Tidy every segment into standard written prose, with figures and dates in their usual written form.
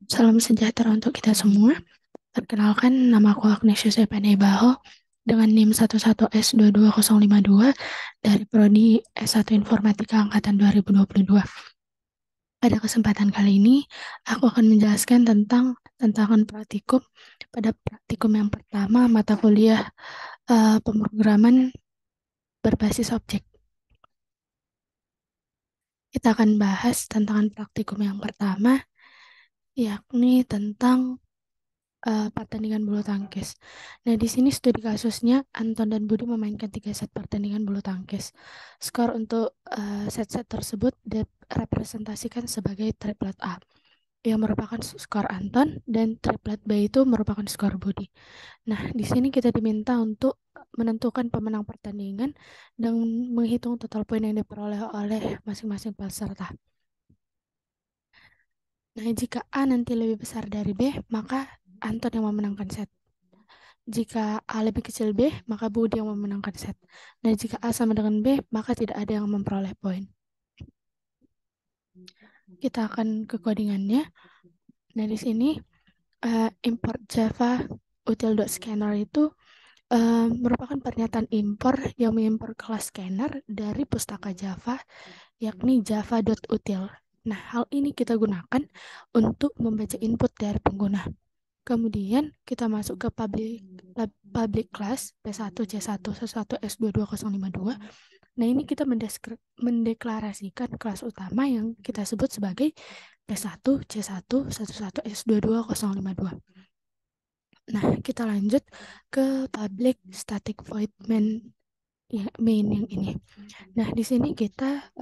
Salam sejahtera untuk kita semua. Perkenalkan, nama aku Agnes Yosepane Baho dengan NIM 11S22052 dari Prodi S1 Informatika Angkatan 2022. Pada kesempatan kali ini, aku akan menjelaskan tentang tantangan praktikum pada praktikum yang pertama mata kuliah pemrograman berbasis objek. Kita akan bahas tantangan praktikum yang pertama, yakni tentang pertandingan bulu tangkis. Nah, di sini studi kasusnya Anton dan Budi memainkan 3 set pertandingan bulu tangkis. Skor untuk set-set tersebut direpresentasikan sebagai triplet A, yang merupakan skor Anton, dan triplet B itu merupakan skor Budi. Nah, di sini kita diminta untuk menentukan pemenang pertandingan dan menghitung total poin yang diperoleh oleh masing-masing peserta. Nah, jika A nanti lebih besar dari B, maka Anton yang memenangkan set. Jika A lebih kecil B, maka Budi yang memenangkan set. Dan jika A sama dengan B, maka tidak ada yang memperoleh poin. Kita akan ke codingannya. Nah, di sini import Java util.scanner itu merupakan pernyataan impor yang mengimpor kelas scanner dari pustaka Java, yakni java.util. Nah, hal ini kita gunakan untuk membaca input dari pengguna. Kemudian kita masuk ke public class P1 C1 C1 S22052. Nah, ini kita mendeklarasikan kelas utama yang kita sebut sebagai P1 C1 11 S22052. Nah, kita lanjut ke public static void main yang ini. Nah, di sini kita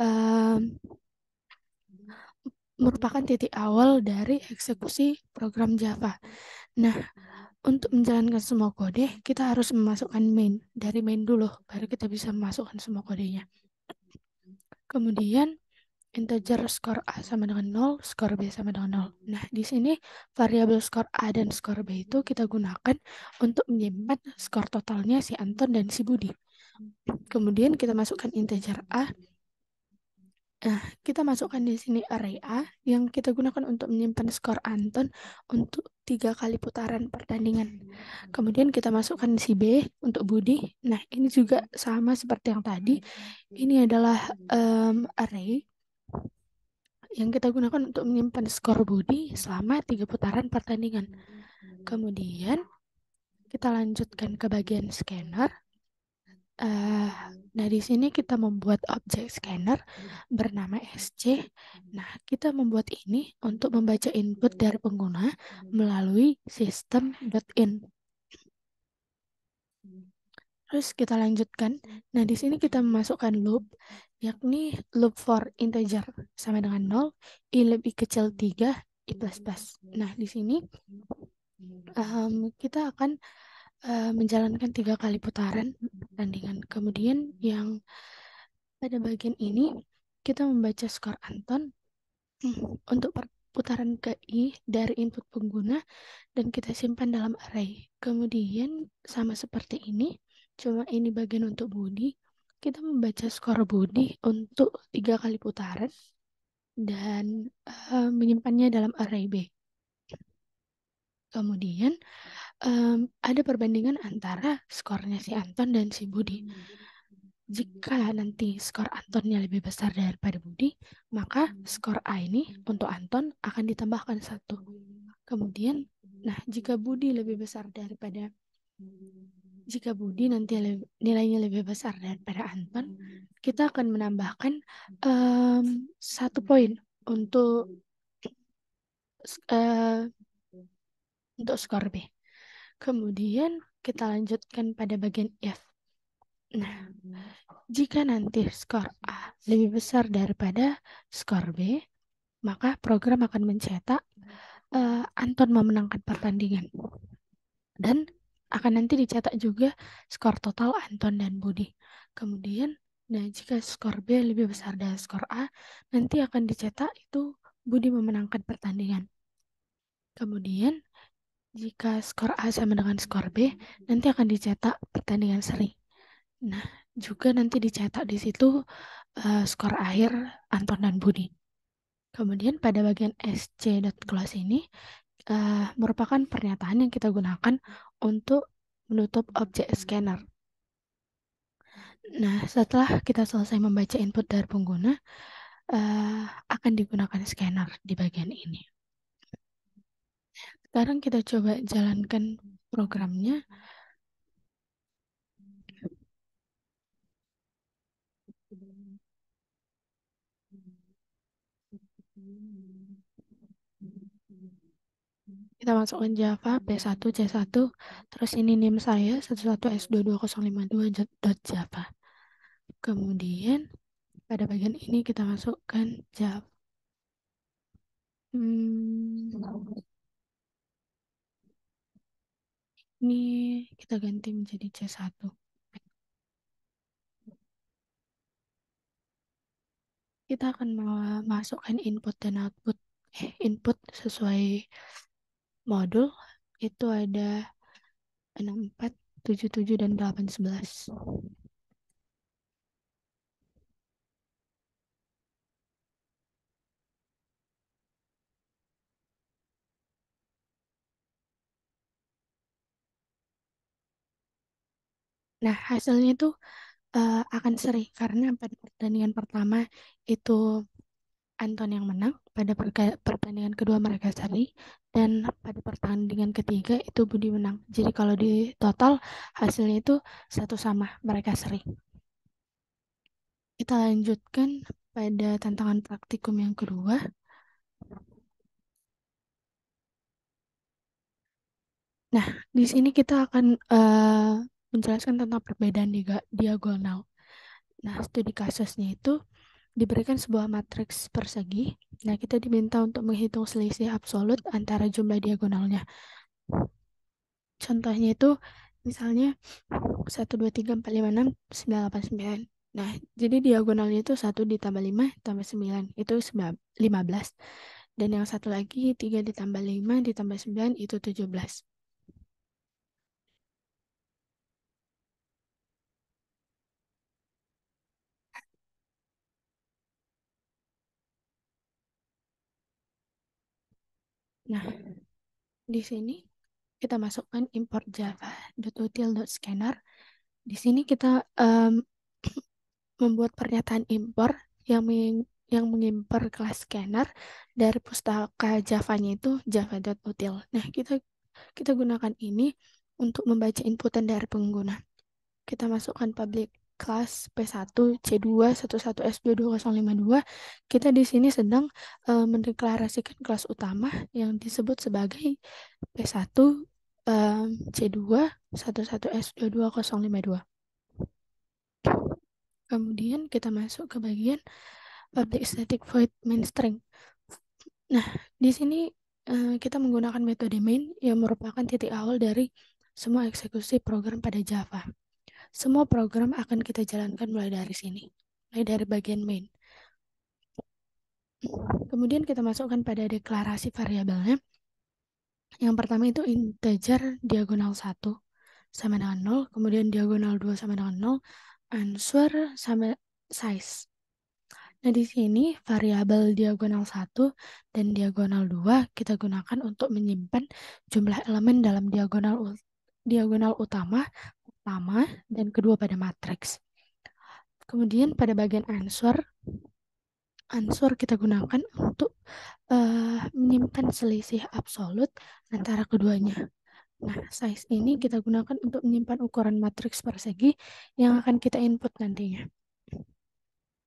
merupakan titik awal dari eksekusi program Java. Nah, untuk menjalankan semua kode, kita harus memasukkan main. Dari main dulu, baru kita bisa memasukkan semua kodenya. Kemudian, integer skor A sama dengan 0, skor B sama dengan 0. Nah, di sini variabel skor A dan skor B itu kita gunakan untuk menyimpan skor totalnya si Anton dan si Budi. Kemudian kita masukkan integer A. Nah, kita masukkan di sini array A yang kita gunakan untuk menyimpan skor Anton untuk 3 kali putaran pertandingan. Kemudian kita masukkan si B untuk Budi. Nah, ini juga sama seperti yang tadi. Ini adalah array yang kita gunakan untuk menyimpan skor Budi selama 3 putaran pertandingan. Kemudian kita lanjutkan ke bagian scanner. Nah, di sini kita membuat objek scanner bernama SC. Nah, kita membuat ini untuk membaca input dari pengguna melalui system.in. Terus kita lanjutkan. Nah, di sini kita memasukkan loop, yakni loop for integer sama dengan 0, i lebih kecil 3, i plus plus. Nah, di sini kita akan menjalankan 3 kali putaran pertandingan. Kemudian yang pada bagian ini kita membaca skor Anton untuk putaran ke i dari input pengguna dan kita simpan dalam array. Kemudian sama seperti ini, cuma ini bagian untuk Budi. Kita membaca skor Budi untuk 3 kali putaran dan menyimpannya dalam array B. Kemudian ada perbandingan antara skornya si Anton dan si Budi. Jika nanti skor Antonnya lebih besar daripada Budi, maka skor A ini untuk Anton akan ditambahkan 1. Kemudian, nah jika Budi nanti nilainya lebih besar daripada Anton, kita akan menambahkan 1 poin uh, untuk skor B. Kemudian kita lanjutkan pada bagian if. Nah, jika nanti skor A lebih besar daripada skor B, maka program akan mencetak Anton memenangkan pertandingan. Dan akan nanti dicetak juga skor total Anton dan Budi. Kemudian, nah jika skor B lebih besar dari skor A, nanti akan dicetak itu Budi memenangkan pertandingan. Kemudian, jika skor A sama dengan skor B, nanti akan dicetak pertandingan seri. Nah, juga nanti dicetak di situ skor akhir Anton dan Budi. Kemudian pada bagian sc.close ini merupakan pernyataan yang kita gunakan untuk menutup objek scanner. Nah, setelah kita selesai membaca input dari pengguna, akan digunakan scanner di bagian ini. Sekarang kita coba jalankan programnya. Kita masukkan Java P1 C1, terus ini NIM saya 11S22052.java. Kemudian pada bagian ini kita masukkan Java. Ini kita ganti menjadi C1. Kita akan memasukkan input dan output. Input sesuai modul itu ada 64, 77, dan 811. Nah, hasilnya itu akan seri karena pada pertandingan pertama itu Anton yang menang, pada pertandingan kedua mereka seri, dan pada pertandingan ketiga itu Budi menang. Jadi kalau di total hasilnya itu satu sama, mereka seri. Kita lanjutkan pada tantangan praktikum yang kedua. Nah, di sini kita akan menjelaskan tentang perbedaan diagonal. Nah, studi kasusnya itu diberikan sebuah matriks persegi. Nah, kita diminta untuk menghitung selisih absolut antara jumlah diagonalnya. Contohnya itu misalnya 1, 2, 3, 4, 5, 6, 9, 8, 9. Nah, jadi diagonalnya itu 1 ditambah 5 tambah 9. Itu 15. Dan yang satu lagi 3 ditambah 5 ditambah 9 itu 17. Nah, di sini kita masukkan import java.util.scanner. Di sini kita membuat pernyataan impor yang mengimpor kelas scanner dari pustaka Java-nya itu java.util. Nah, kita gunakan ini untuk membaca inputan dari pengguna. Kita masukkan public class P1 C2 11S22052. Kita di sini sedang mendeklarasikan kelas utama yang disebut sebagai P1 C2 11S22052. Kemudian kita masuk ke bagian public static void main string. Nah, di sini kita menggunakan metode main yang merupakan titik awal dari semua eksekusi program pada Java. Semua program akan kita jalankan mulai dari sini, mulai dari bagian main. Kemudian kita masukkan pada deklarasi variabelnya. Yang pertama itu integer diagonal 1 sama dengan 0, kemudian diagonal 2 sama dengan 0, answer sama size. Nah, di sini variabel diagonal 1 dan diagonal 2 kita gunakan untuk menyimpan jumlah elemen dalam diagonal utama, pertama, dan kedua pada matriks. Kemudian pada bagian answer kita gunakan untuk menyimpan selisih absolut antara keduanya. Nah, size ini kita gunakan untuk menyimpan ukuran matriks persegi yang akan kita input nantinya.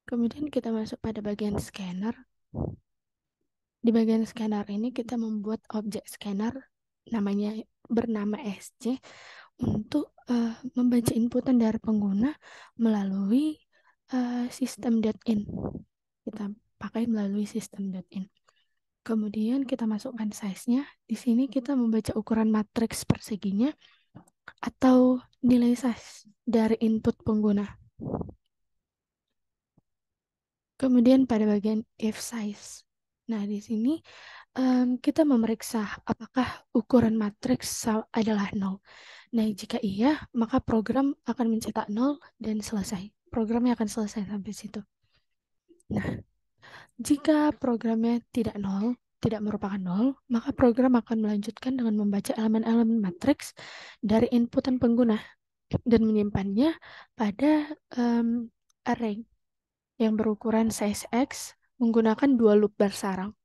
Kemudian kita masuk pada bagian scanner. Di bagian scanner ini kita membuat objek scanner bernama SC untuk membaca inputan dari pengguna melalui system.in. Kita pakai melalui system.in. Kemudian kita masukkan size-nya. Di sini kita membaca ukuran matriks perseginya atau nilai size dari input pengguna. Kemudian pada bagian if size. Nah, di sini kita memeriksa apakah ukuran matriks adalah 0. Nah, jika iya, maka program akan mencetak 0 dan selesai. Programnya akan selesai sampai situ. Nah, Jika programnya tidak merupakan nol, maka program akan melanjutkan dengan membaca elemen-elemen matriks dari inputan pengguna dan menyimpannya pada array yang berukuran size X menggunakan dua loop bersarang.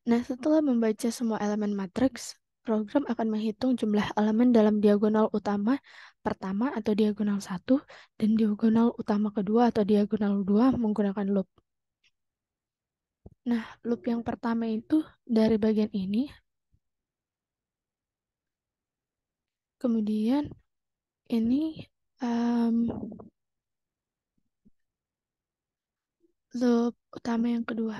Nah, setelah membaca semua elemen matriks, program akan menghitung jumlah elemen dalam diagonal utama pertama atau diagonal satu dan diagonal utama kedua atau diagonal 2 menggunakan loop. Nah, loop yang pertama itu dari bagian ini, kemudian ini loop utama yang kedua.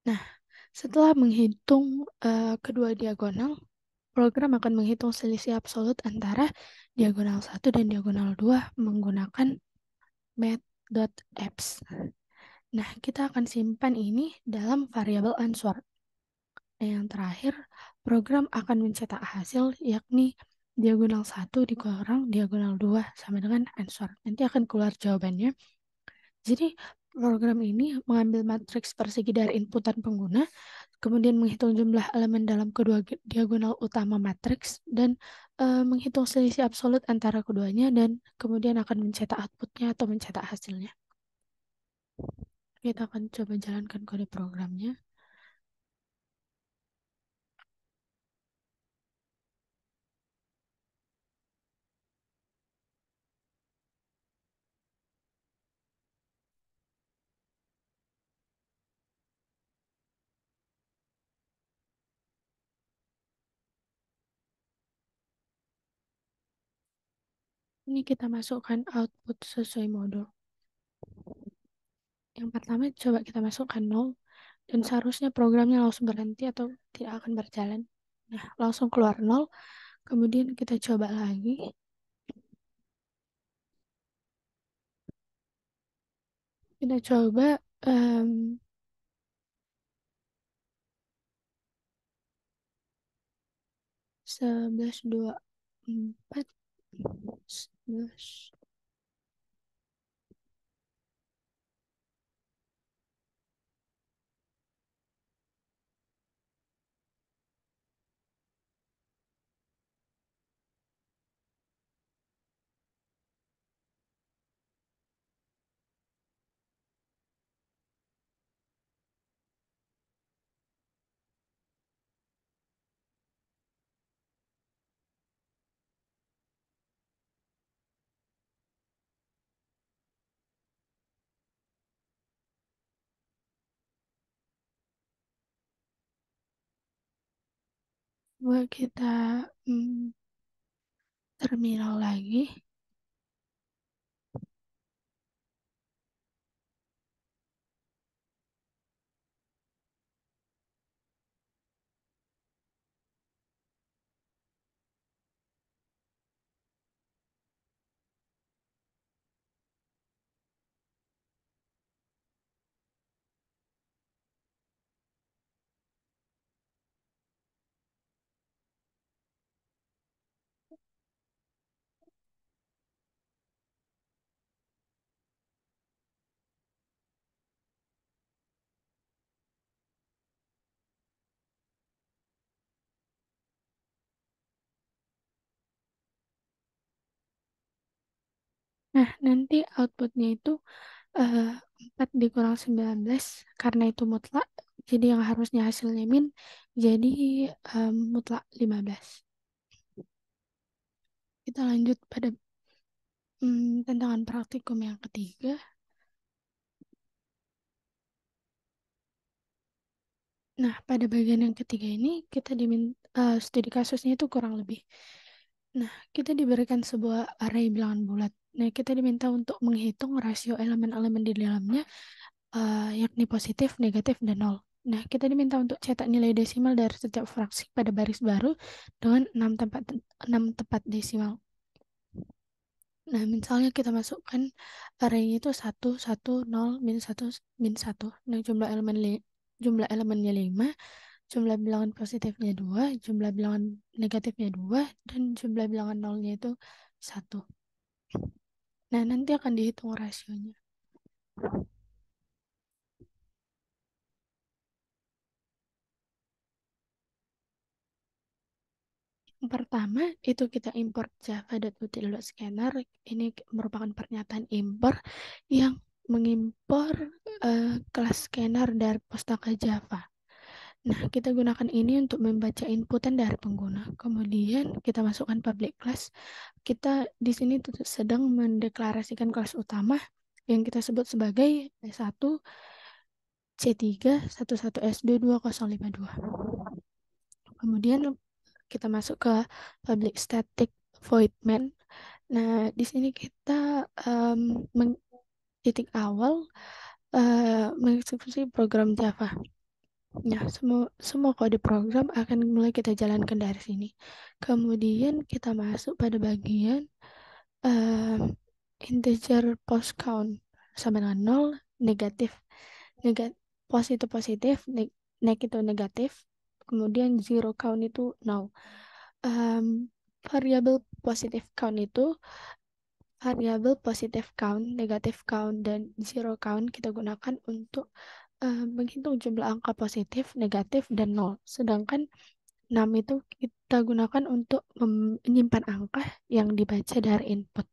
Nah, setelah menghitung kedua diagonal, program akan menghitung selisih absolut antara diagonal 1 dan diagonal 2 menggunakan math.apps. Nah, kita akan simpan ini dalam variabel answer. Nah, yang terakhir, program akan mencetak hasil yakni diagonal 1 dikurang diagonal 2 sama dengan answer. Nanti akan keluar jawabannya. Jadi, program ini mengambil matriks persegi dari inputan pengguna, kemudian menghitung jumlah elemen dalam kedua diagonal utama matriks, dan menghitung selisih absolut antara keduanya, dan kemudian akan mencetak outputnya atau mencetak hasilnya. Kita akan coba jalankan kode programnya. Ini kita masukkan output sesuai modul. Yang pertama coba kita masukkan 0 dan seharusnya programnya langsung berhenti atau tidak akan berjalan. Nah, langsung keluar 0. Kemudian kita coba lagi. Kita coba 11, 2, 4, 11. Coba kita terminal lagi. Nah, nanti outputnya itu 4 dikurang 19 karena itu mutlak. Jadi yang harusnya hasilnya min jadi mutlak 15. Kita lanjut pada tantangan praktikum yang ketiga. Nah, pada bagian yang ketiga ini kita diminta studi kasusnya itu kurang lebih. Nah, kita diberikan sebuah array bilangan bulat. Nah, kita diminta untuk menghitung rasio elemen-elemen di dalamnya, yakni positif, negatif, dan nol. Nah, kita diminta untuk cetak nilai desimal dari setiap fraksi pada baris baru dengan 6 tempat desimal. Nah, misalnya kita masukkan array-nya itu 1, 1, 0, min 1, min 1. Nah, jumlah elemennya 5, jumlah bilangan positifnya 2, jumlah bilangan negatifnya 2, dan jumlah bilangan nolnya itu 1. Nah, nanti akan dihitung rasionya. Yang pertama, itu kita import java.util.scanner. Ini merupakan pernyataan impor yang mengimpor kelas scanner dari pustaka Java. Nah, kita gunakan ini untuk membaca inputan dari pengguna. Kemudian kita masukkan public class. Kita di sini sedang mendeklarasikan kelas utama yang kita sebut sebagai S1 C3 11 S2 2052. Kemudian kita masuk ke public static void main. Nah, di sini kita titik awal mengeksekusi program Java. Nah, semua kode program akan mulai kita jalankan dari sini. Kemudian kita masuk pada bagian integer post count sama dengan 0, negatif. Post itu positif, neg itu negatif. Kemudian zero count itu 0. Variabel positif count itu variabel positif count, negatif count, dan zero count kita gunakan untuk menghitung jumlah angka positif, negatif, dan nol. Sedangkan 6 itu kita gunakan untuk menyimpan angka yang dibaca dari input.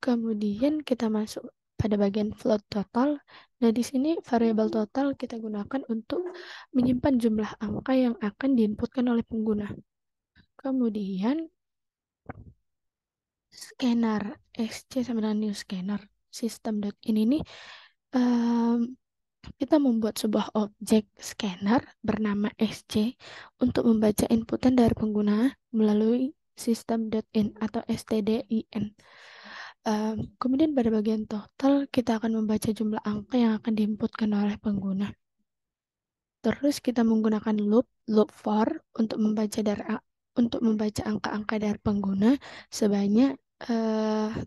Kemudian kita masuk pada bagian float total. Nah, di sini variabel total kita gunakan untuk menyimpan jumlah angka yang akan diinputkan oleh pengguna. Kemudian scanner XC sama dengan new scanner system.in ini kita membuat sebuah objek scanner bernama XC untuk membaca inputan dari pengguna melalui system.in atau stdin. Kemudian pada bagian total kita akan membaca jumlah angka yang akan diinputkan oleh pengguna. Terus kita menggunakan loop for untuk membaca angka-angka dari pengguna sebanyak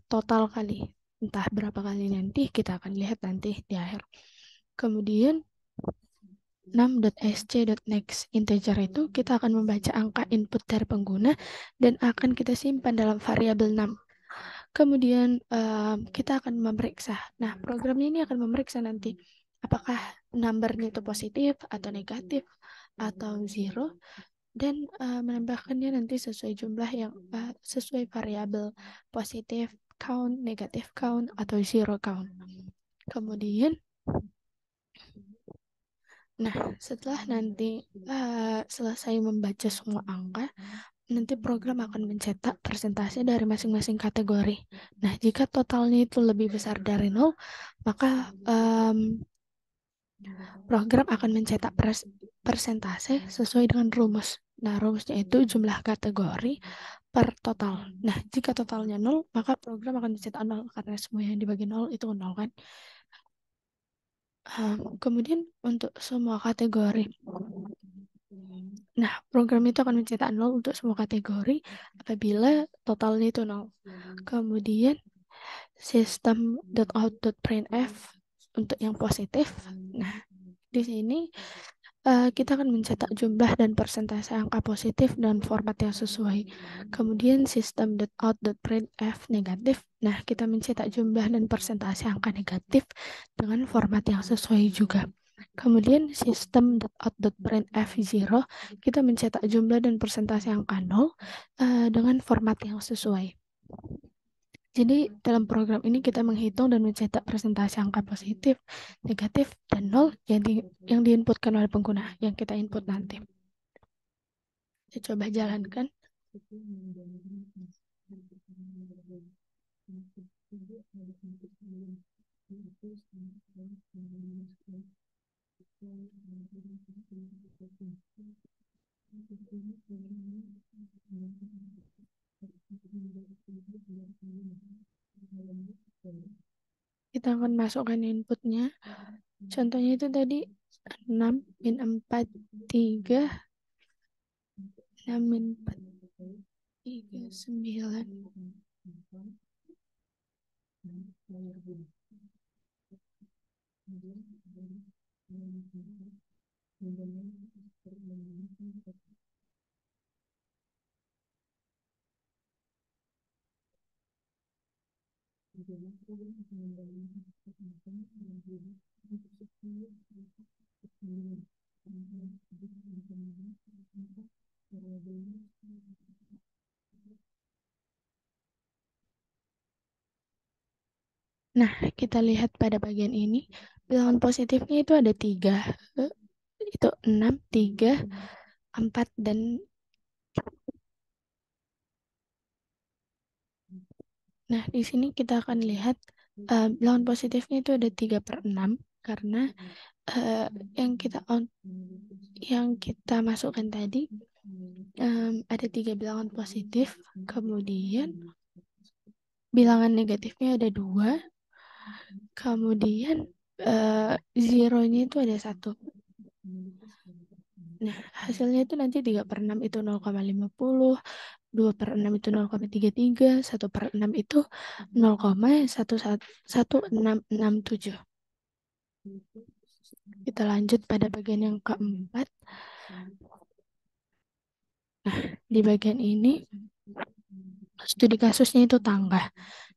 total kali. Entah berapa kali nanti kita akan lihat nanti di akhir. Kemudian 6.sc.next integer itu kita akan membaca angka input dari pengguna dan akan kita simpan dalam variabel 6. Kemudian kita akan memeriksa. Nah, program ini akan memeriksa nanti apakah numbernya itu positif atau negatif atau zero dan menambahkannya nanti sesuai jumlah yang sesuai variabel positif count, negatif count atau zero count. Kemudian setelah nanti selesai membaca semua angka, nanti program akan mencetak persentase dari masing-masing kategori. Nah, jika totalnya itu lebih besar dari 0, maka program akan mencetak persentase sesuai dengan rumus. Nah, rumusnya itu jumlah kategori per total. Nah, jika totalnya 0, maka program akan mencetak 0 karena semua yang dibagi 0 itu 0 kan. Kemudian untuk semua kategori. Nah, program itu akan mencetak 0 untuk semua kategori apabila totalnya itu 0. Kemudian system.out.printf untuk yang positif. Nah, di sini kita akan mencetak jumlah dan persentase angka positif dan format yang sesuai. Kemudian system.out.printf negatif. Nah, kita mencetak jumlah dan persentase angka negatif dengan format yang sesuai juga. Kemudian system.out.printf 0, kita mencetak jumlah dan persentase angka 0 dengan format yang sesuai. Jadi dalam program ini kita menghitung dan mencetak presentasi angka positif, negatif, dan 0 yang diinputkan oleh pengguna yang kita input nanti. Kita coba jalankan. Kita akan masukkan inputnya. Contohnya itu tadi 6 min 4, 3, 6 min 4, 3, 9. Nah, kita lihat pada bagian ini, bilangan positifnya itu ada 3. Itu 6, 3, 4, dan nah, di sini kita akan lihat bilangan positifnya itu ada 3/6 karena uh, yang kita yang kita masukkan tadi ada 3 bilangan positif, kemudian bilangan negatifnya ada 2, kemudian zeronya itu ada 1. Nah, hasilnya itu nanti 3/6 itu 0,50, 2/6 itu 0,33, 1/6 itu 0,1667. Kita lanjut pada bagian yang keempat. Nah, di bagian ini studi kasusnya itu tangga.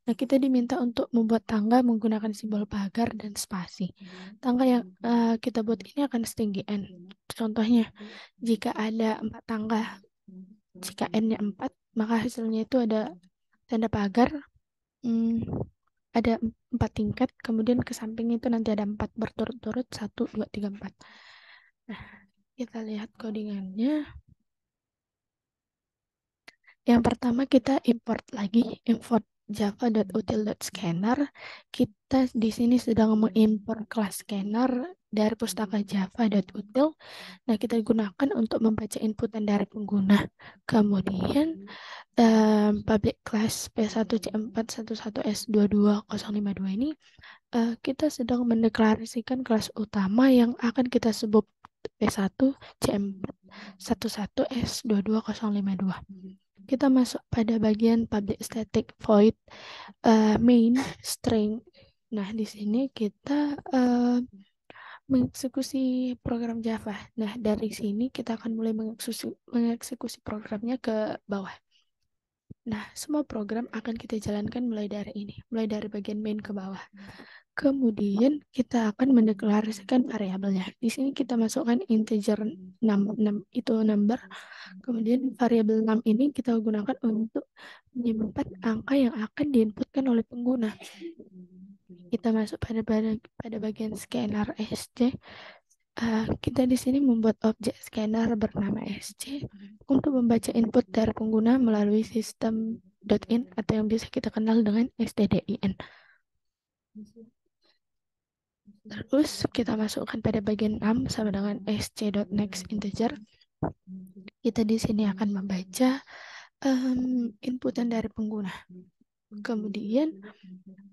Nah, kita diminta untuk membuat tangga menggunakan simbol pagar dan spasi. Tangga yang kita buat ini akan setinggi N. Contohnya, jika ada 4 tangga, jika N-nya 4, maka hasilnya itu ada tanda pagar, ada 4 tingkat, kemudian ke samping itu nanti ada 4 berturut-turut, 1, 2, 3, 4. Nah, kita lihat codingannya. Yang pertama kita import java.util.scanner. Kita di sini sedang mengimport kelas scanner dari pustaka java.util. Nah, kita gunakan untuk membaca inputan dari pengguna. Kemudian public class P1C411S22052 ini kita sedang mendeklarasikan kelas utama yang akan kita sebut P1C411S22052. Kita masuk pada bagian public static void main string. Nah, di sini kita mengeksekusi program Java. Nah, dari sini kita akan mulai mengeksekusi programnya ke bawah. Nah, semua program akan kita jalankan mulai dari ini, mulai dari bagian main ke bawah. Kemudian kita akan mendeklarasikan variabelnya. Di sini kita masukkan integer 6 itu number. Kemudian variabel 6 ini kita gunakan untuk menyimpan angka yang akan diinputkan oleh pengguna. Kita masuk pada bagian scanner SC. Kita di sini membuat objek scanner bernama SC untuk membaca input dari pengguna melalui sistem .in atau yang bisa kita kenal dengan stdin. Terus kita masukkan pada bagian 6 sama dengan sc.nextInteger. Kita di sini akan membaca inputan dari pengguna. Kemudian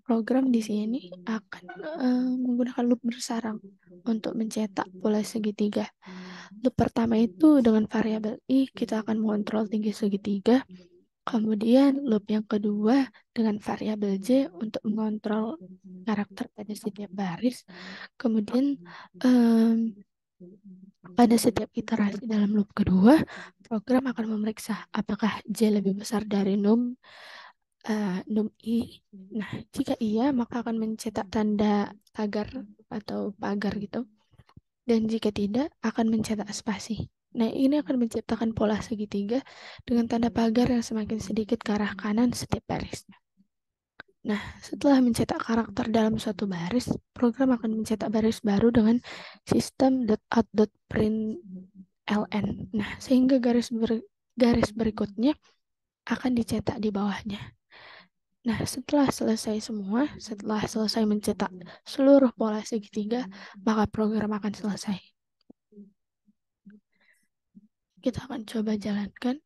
program di sini akan menggunakan loop bersarang untuk mencetak pola segitiga. Loop pertama itu dengan variabel i kita akan mengontrol tinggi segitiga. Kemudian loop yang kedua dengan variabel j untuk mengontrol karakter pada setiap baris. Kemudian pada setiap iterasi dalam loop kedua, program akan memeriksa apakah j lebih besar dari num i. Nah, jika iya, maka akan mencetak tanda tagar atau pagar gitu. Dan jika tidak, akan mencetak spasi. Nah, ini akan menciptakan pola segitiga dengan tanda pagar yang semakin sedikit ke arah kanan setiap barisnya. Nah, setelah mencetak karakter dalam suatu baris, program akan mencetak baris baru dengan sistem .out.println. Nah, sehingga garis berikutnya akan dicetak di bawahnya. Nah, setelah selesai mencetak seluruh pola segitiga, maka program akan selesai. Kita akan coba jalankan.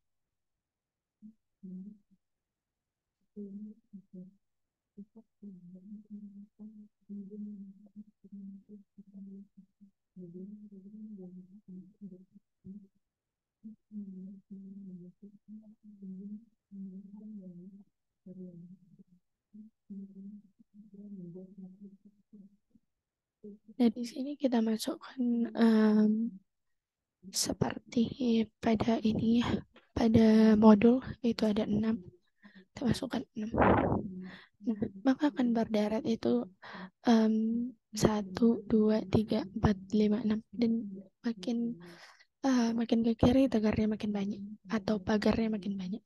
Nah, di sini kita masukkan seperti pada ini ya, pada modul itu ada 6. Kita masukkan 6. Nah, maka akan berderet itu 1, 2, 3, 4, 5, 6 dan makin ke kiri tegarnya makin banyak atau pagarnya makin banyak.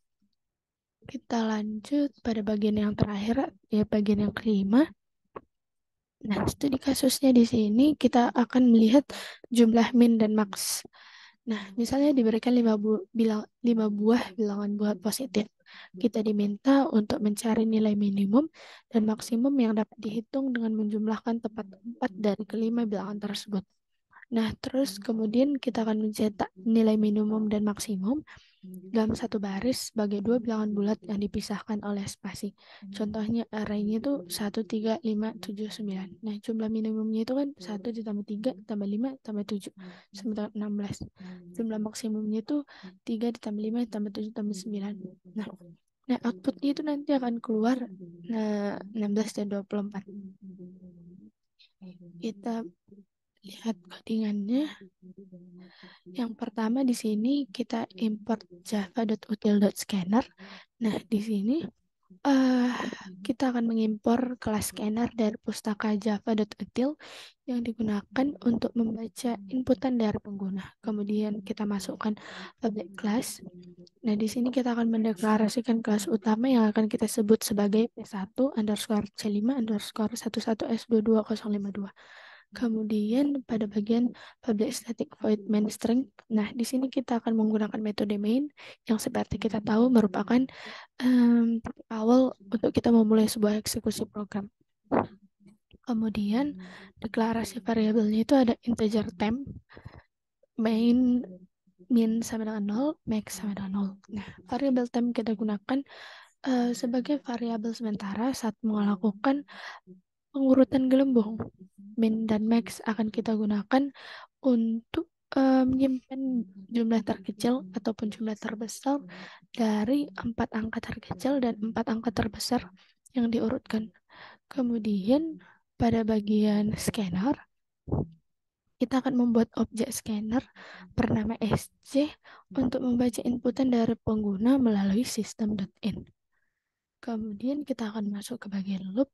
Kita lanjut pada bagian yang terakhir, ya bagian yang kelima. Nah, studi kasusnya di sini kita akan melihat jumlah min dan max. Nah, misalnya diberikan 5 buah bilangan bulat positif. Kita diminta untuk mencari nilai minimum dan maksimum yang dapat dihitung dengan menjumlahkan tepat 4 dari kelima bilangan tersebut. Nah, terus kemudian kita akan mencetak nilai minimum dan maksimum dalam satu baris sebagai dua bilangan bulat yang dipisahkan oleh spasi. Contohnya arraynya itu 1, 3, 5, 7, 9. Nah, jumlah minimumnya itu kan 1 ditambah 3 tambah 5 tambah 7 sama dengan 16. Jumlah maksimumnya itu 3 ditambah 5 tambah 7 tambah 9. Nah, outputnya itu nanti akan keluar 16 dan 24. Kita lihat codingannya. Yang pertama di sini kita import java.util.scanner. Nah, di sini kita akan mengimpor kelas scanner dari pustaka java.util yang digunakan untuk membaca inputan dari pengguna. Kemudian kita masukkan public class. Nah, di sini kita akan mendeklarasikan kelas utama yang akan kita sebut sebagai P1_C5_11S220052. Kemudian pada bagian public static void main string. Nah, di sini kita akan menggunakan metode main yang seperti kita tahu merupakan awal untuk kita memulai sebuah eksekusi program. Kemudian deklarasi variabelnya itu ada integer temp, main min sama dengan 0, max sama dengan 0. Nah, variabel temp kita gunakan sebagai variabel sementara saat melakukan pengurutan gelembung. Min dan max akan kita gunakan untuk menyimpan jumlah terkecil ataupun jumlah terbesar dari 4 angka terkecil dan 4 angka terbesar yang diurutkan. Kemudian pada bagian scanner, kita akan membuat objek scanner bernama SC untuk membaca inputan dari pengguna melalui system.in. Kemudian kita akan masuk ke bagian loop.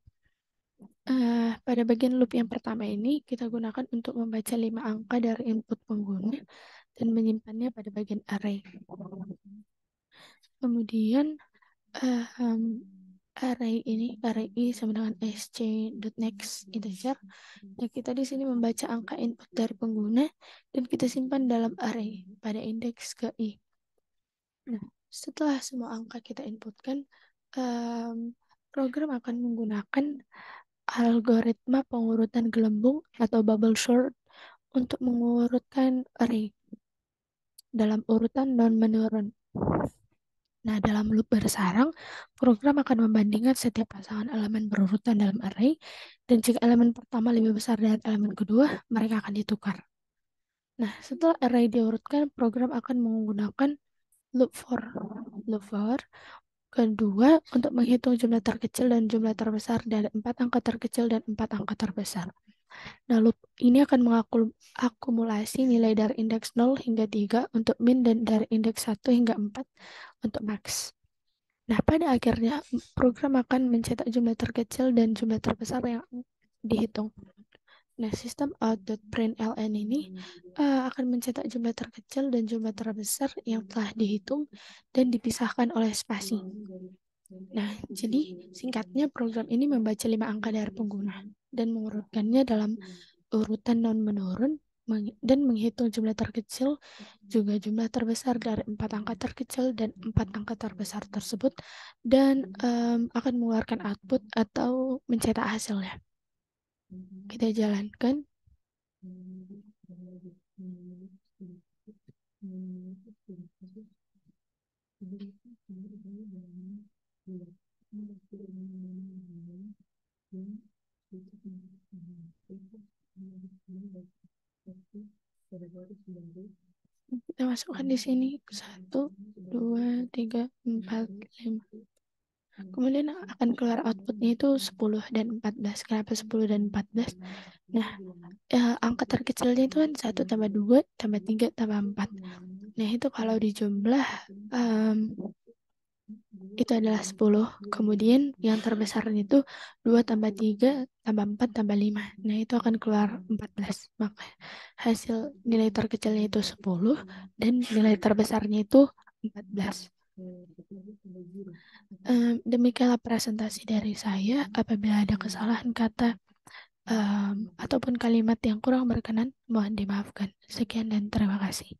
Pada bagian loop yang pertama ini kita gunakan untuk membaca 5 angka dari input pengguna dan menyimpannya pada bagian array. Kemudian array i sama dengan sc.next integer. Nah, kita di sini membaca angka input dari pengguna dan kita simpan dalam array pada indeks ke i. Nah, setelah semua angka kita inputkan, program akan menggunakan algoritma pengurutan gelembung atau bubble sort untuk mengurutkan array dalam urutan non-menurun. Nah, dalam loop bersarang, program akan membandingkan setiap pasangan elemen berurutan dalam array, dan jika elemen pertama lebih besar dari elemen kedua, mereka akan ditukar. Nah, setelah array diurutkan, program akan menggunakan loop for. Loop for kedua untuk menghitung jumlah terkecil dan jumlah terbesar dari 4 angka terkecil dan 4 angka terbesar. Nah, loop ini akan mengakumulasi nilai dari indeks 0 hingga 3 untuk min dan dari indeks 1 hingga 4 untuk max. Nah, pada akhirnya program akan mencetak jumlah terkecil dan jumlah terbesar yang dihitung. Nah, sistem out.println ini akan mencetak jumlah terkecil dan jumlah terbesar yang telah dihitung dan dipisahkan oleh spasi. Nah, jadi singkatnya program ini membaca 5 angka dari pengguna dan mengurutkannya dalam urutan non-menurun dan menghitung jumlah terkecil juga jumlah terbesar dari 4 angka terkecil dan 4 angka terbesar tersebut dan akan mengeluarkan output atau mencetak hasilnya. Kita jalankan. Kita masukkan di sini 1, 2, 3, 4, 5. Kemudian akan keluar outputnya itu 10 dan 14. Kenapa 10 dan 14? Nah, angka terkecilnya itu kan 1 tambah 2 tambah 3 tambah 4. Nah, itu kalau dijumlah itu adalah 10. Kemudian yang terbesarnya itu 2 tambah 3 tambah 4 tambah 5. Nah, itu akan keluar 14. Maka hasil nilai terkecilnya itu 10 dan nilai terbesarnya itu 14. Demikianlah presentasi dari saya. Apabila ada kesalahan kata ataupun kalimat yang kurang berkenan, mohon dimaafkan. Sekian dan terima kasih.